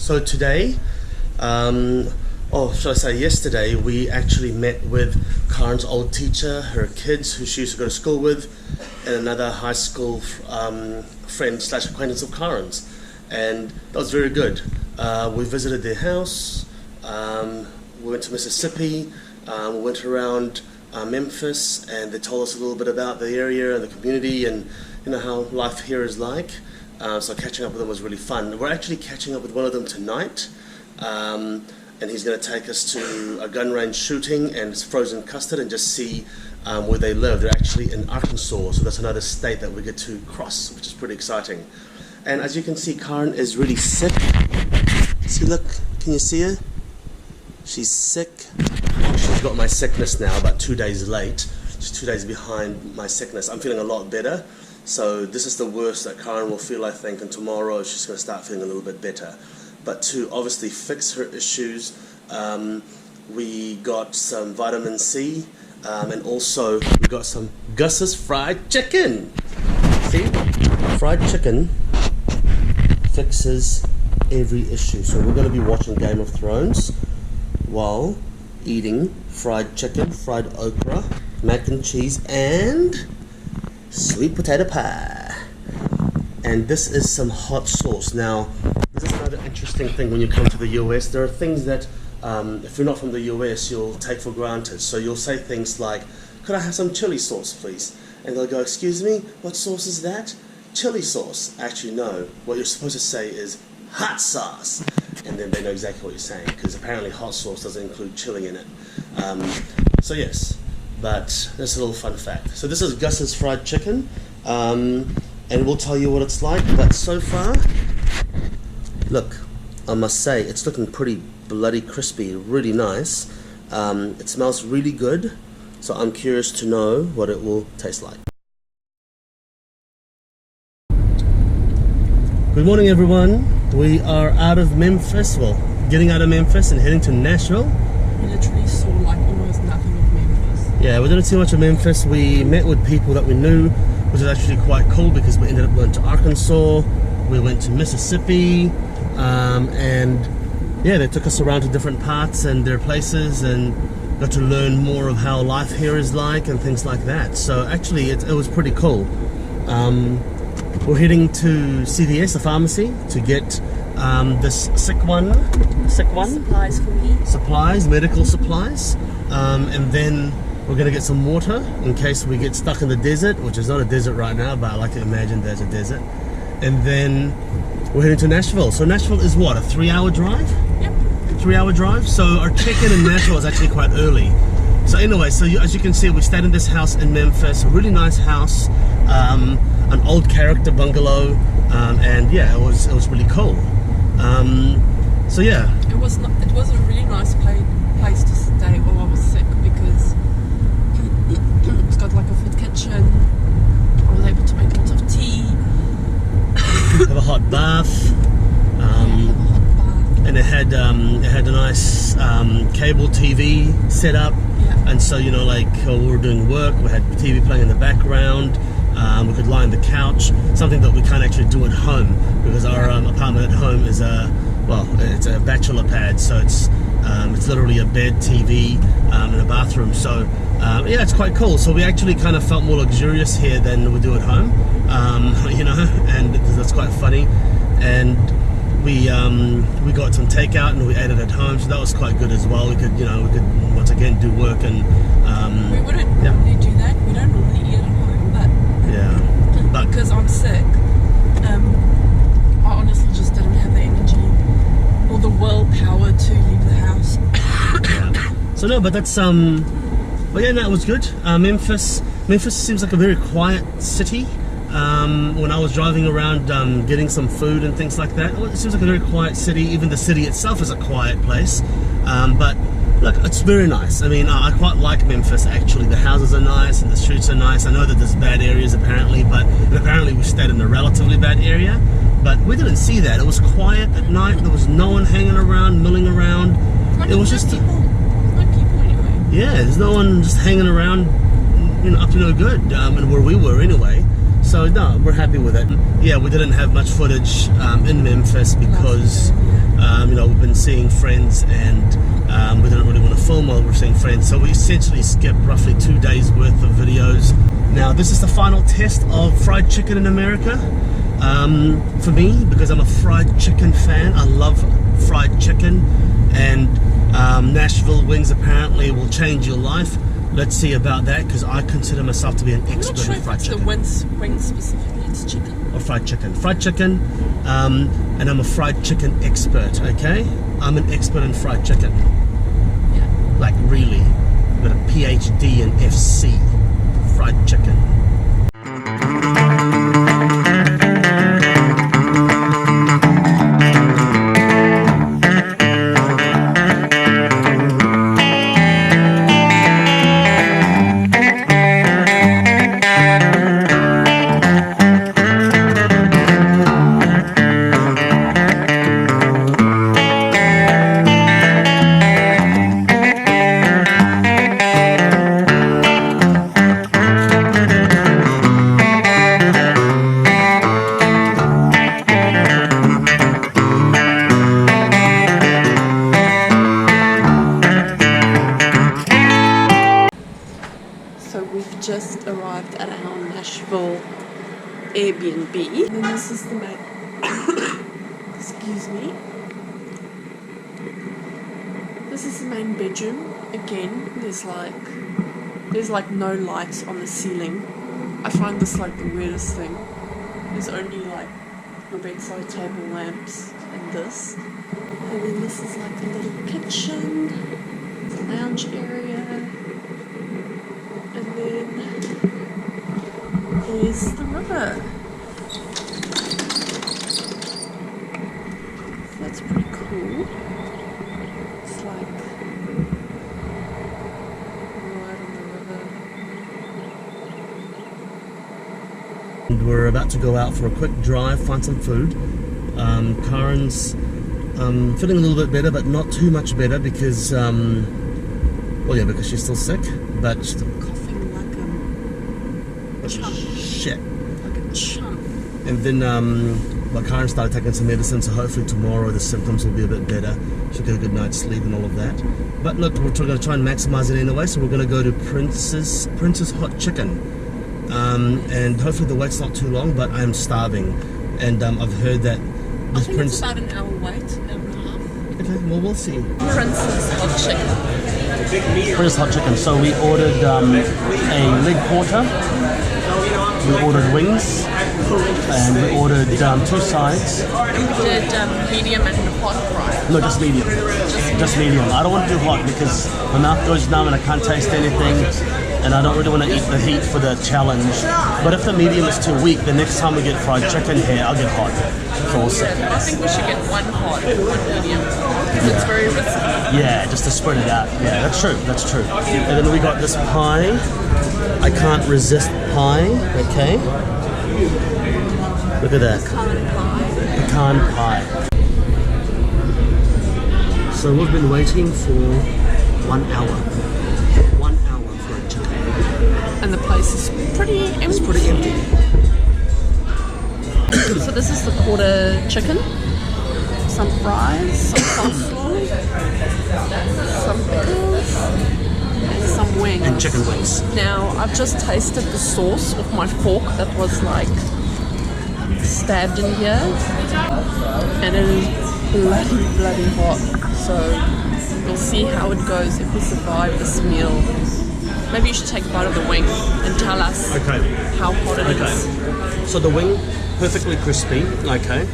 So today, should I say yesterday, we actually met with Karen's old teacher, her kids who she used to go to school with, and another high school friend / acquaintance of Karen's. And that was very good. We visited their house, we went to Mississippi, we went around Memphis, and they told us a little bit about the area and the community and how life here is like. So catching up with them was really fun. We're actually catching up with one of them tonight, and he's going to take us to a gun range shooting and frozen custard and just see where they live. They're actually in Arkansas, so that's another state that we get to cross, which is pretty exciting. And as you can see, Karen is really sick. See, look, can you see her? She's sick. She's got my sickness now, about 2 days late. She's 2 days behind my sickness. I'm feeling a lot better. So this is the worst that Karen will feel, I think, and tomorrow she's going to start feeling a little bit better. But to obviously fix her issues, we got some vitamin C, and also we got some Gus's fried chicken. See? Fried chicken fixes every issue. So we're going to be watching Game of Thrones while eating fried chicken, fried okra, mac and cheese, and sweet potato pie. And this is some hot sauce. Now, this is another interesting thing when you come to the US. There are things that, if you're not from the US, you'll take for granted. So you'll say things like, could I have some chili sauce, please? And they'll go, excuse me, what sauce is that? Chili sauce. Actually, no. What you're supposed to say is hot sauce. And then they know exactly what you're saying, because apparently hot sauce doesn't include chili in it. So yes. But that's a little fun fact. So this is Gus's fried chicken, and we'll tell you what it's like. But so far, look, I must say, it's looking pretty bloody crispy, really nice. It smells really good, so I'm curious to know what it will taste like. Good morning, everyone. We are out of Memphis, well, getting out of Memphis and heading to Nashville. We literally saw like almost nothing of Memphis. Yeah, we didn't see much of Memphis. We met with people that we knew, which is actually quite cool because we ended up going to Arkansas, we went to Mississippi, and yeah, they took us around to different parts and their places and got to learn more of how life here is like and things like that. So actually it was pretty cool. We're heading to CVS, a pharmacy, to get this sick one. Supplies for me. Supplies, medical supplies, and then we're going to get some water in case we get stuck in the desert, which is not a desert right now, but I like to imagine there's a desert. And then we're heading to Nashville. So Nashville is what, a 3-hour drive? Yep. 3-hour drive. So our check-in in Nashville is actually quite early. So anyway, as you can see, we stayed in this house in Memphis, a really nice house, an old character bungalow, and yeah, it was really cool. So yeah, it was a really nice place to stay while I was sick because it's got like a full kitchen. I was able to make lots of tea, have a hot bath, and it had a nice cable TV set up. Yeah. And so like we were doing work, we had TV playing in the background. We could lie on the couch, something that we can't actually do at home because our apartment at home is it's a bachelor pad, so it's literally a bed, TV, and a bathroom. So yeah, it's quite cool. So we actually kind of felt more luxurious here than we do at home, and that's quite funny. And we got some takeout and we ate it at home, so that was quite good as well. We could once again do work and we wouldn't normally do that. We don't normally eat at home, but because I'm sick, I honestly just didn't have the energy or the willpower to leave the house. Yeah. So no, but that's but yeah, no, it was good. Memphis seems like a very quiet city. When I was driving around getting some food and things like that, it seems like a very quiet city. Even the city itself is a quiet place, but look, it's very nice. I mean, I quite like Memphis actually. The houses are nice and the streets are nice. I know that there's bad areas apparently, but apparently we stayed in a relatively bad area, but we didn't see that. It was quiet at night. There was no one hanging around, milling around. It was just people anyway. Yeah, there's no one just hanging around, up to no good, and where we were anyway. So no, we're happy with it. Yeah, we didn't have much footage in Memphis because you know, we've been seeing friends and we didn't really want to film while we were seeing friends. So we essentially skipped roughly 2 days worth of videos. Now this is the final test of fried chicken in America. For me, because I'm a fried chicken fan, I love fried chicken, and Nashville wings apparently will change your life. Let's see about that, because I consider myself to be an expert in fried chicken. I'm not sure if it's the wings specifically, it's chicken. Or fried chicken. Fried chicken, and I'm a fried chicken expert, okay? I'm an expert in fried chicken. Yeah. Like really, with a PhD in FC, fried chicken. Just arrived at our Nashville Airbnb. And then this is the main excuse me. This is the main bedroom. Again, there's like no lights on the ceiling. I find this like the weirdest thing. There's only like your bedside table lamps and this. And then this is like a little kitchen, lounge area. And then there's the river. So that's pretty cool. It's like right on the river. And we're about to go out for a quick drive, find some food. Karen's feeling a little bit better, but not too much better because, well, yeah, because she's still sick. But she's still Coughing like a chump. Shit. Like a chump. And then, well, Karen started taking some medicine, so hopefully tomorrow the symptoms will be a bit better. She'll get a good night's sleep and all of that. But look, we're going to try and maximize it anyway, so we're going to go to Princess Hot Chicken. And hopefully the wait's not too long, but I'm starving. And I've heard that I think it's about an hour wait, hour and a half. Okay, well, we'll see. Princess Hot Chicken. Princess Hot Chicken. So we ordered a leg quarter, we ordered wings, and we ordered 2 sides. And we did medium and hot fry. No, just medium. Just medium. I don't want to do hot because my mouth goes numb and I can't taste anything, and I don't really want to eat the heat for the challenge. But if the medium is too weak, the next time we get fried chicken here, I'll get hot. So we'll see. I think we should get 1 hot and 1 medium. Because it's very risky. Yeah, just to spread it out. Yeah, that's true. That's true. And then we got this pie. I can't resist pie. Okay. Look at that. Pecan pie. So we've been waiting for 1 hour. 1 hour for a chicken. And the place is pretty empty. It's pretty empty. So this is the quarter chicken. Some fries, some coleslaw, some pickles, and some wings. And chicken wings. Now, I've just tasted the sauce with my fork that was like stabbed in here. And it is bloody hot. So we'll see how it goes if we survive this meal. Maybe you should take a bite of the wing and tell us how hot it is. So the wing, perfectly crispy, okay.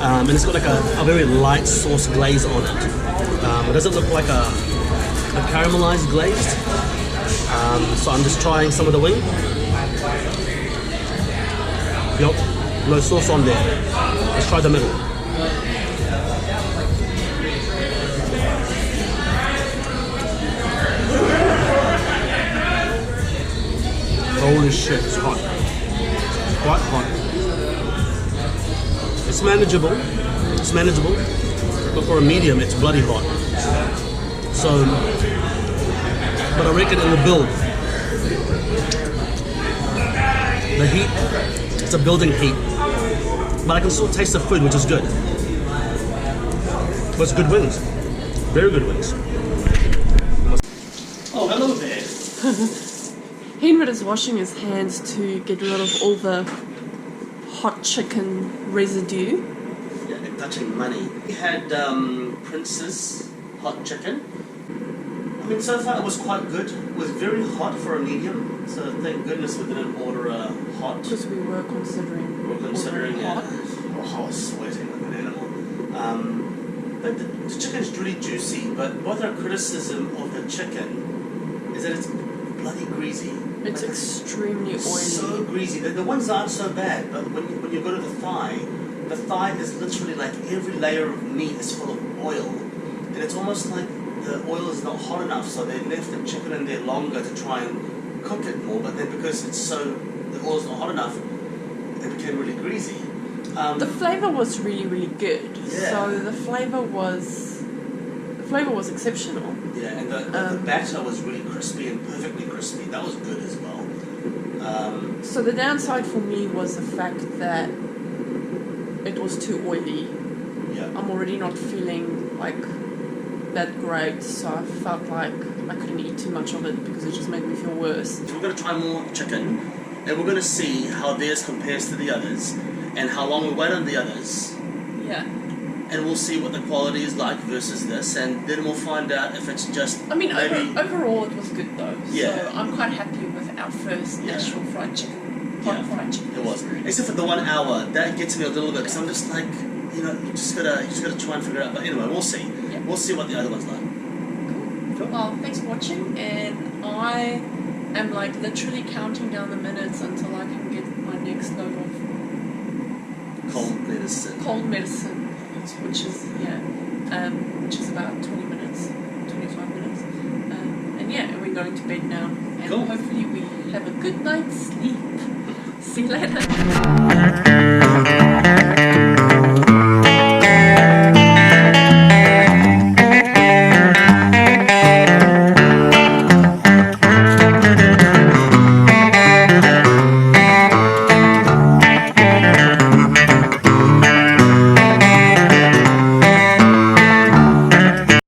And it's got like a very light sauce glaze on it. It doesn't look like a caramelized glazed. So I'm just trying some of the wing. Yep, no sauce on there. Let's try the middle. Holy shit, it's hot. Quite hot. It's manageable. It's manageable. But for a medium, it's bloody hot. So, but I reckon in the build, The heat, it's a building heat. But I can still taste the food, which is good. But it's good wings. Very good wings. Oh, hello there. Henry is washing his hands to get rid of all the hot chicken residue. Yeah, they're touching money. We had Prince's hot chicken. I mean, so far it was quite good. It was very hot for a medium, so thank goodness we didn't order a hot. Because we were considering Yeah. hot. Oh, I was sweating like an animal. But the chicken's really juicy, but what our criticism of the chicken is that it's bloody greasy. It's Like, extremely oily. so greasy. The ones aren't so bad, but when you go to the thigh is literally like every layer of meat is full of oil. And it's almost like the oil is not hot enough, so they left the chicken in there longer to try and cook it more, but then because the oil's not hot enough, it became really greasy. The flavour was really, really good. Yeah. So the flavour was exceptional. Yeah, and the batter was really crispy and perfectly crispy. That was good as well. So the downside for me was the fact that it was too oily. Yeah. I'm already not feeling like that great, so I felt like I couldn't eat too much of it because it just made me feel worse. So we're going to try more chicken, and we're going to see how theirs compares to the others, and how long we wait on the others. Yeah. And we'll see what the quality is like versus this, and then we'll find out if it's just maybe... overall it was good though. Yeah. So I'm quite happy with our first Nashville fried chicken. Hot fried chicken. It was. Except for the 1 hour, that gets me a little bit, because I'm just like, you just gotta try and figure it out. But anyway, we'll see. Yeah. We'll see what the other one's like. Cool. Well, thanks for watching, and I am like literally counting down the minutes until I can get my next load of Cold medicine. Which is about 20 minutes, 25 minutes, and we're going to bed now, and Cool. hopefully we have a good night's sleep. See you later.